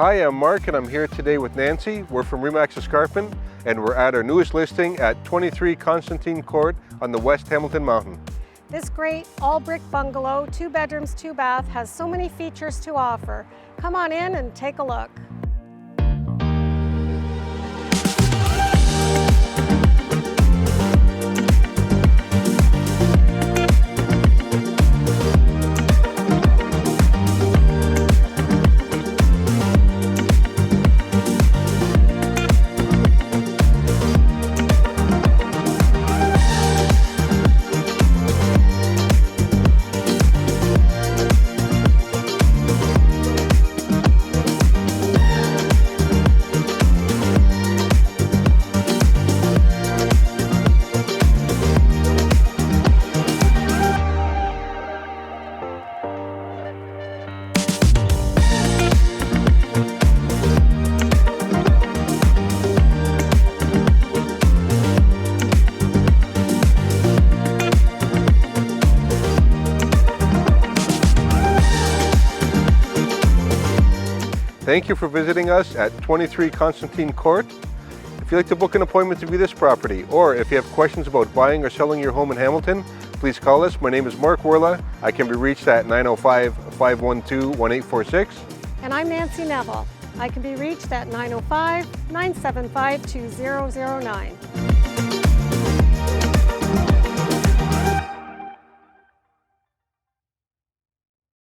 Hi, I'm Mark and I'm here today with Nancy. We're from Remax Escarpment and we're at our newest listing at 23 Konstantine Court on the West Hamilton Mountain. This great all-brick bungalow, 2 bedrooms, 2 bath, has so many features to offer. Come on in and take a look. Thank you for visiting us at 23 Konstantine Court. If you'd like to book an appointment to view this property, or if you have questions about buying or selling your home in Hamilton, please call us. My name is Mark Woehrle. I can be reached at 905-512-1846. And I'm Nancy Neville. I can be reached at 905-975-2009.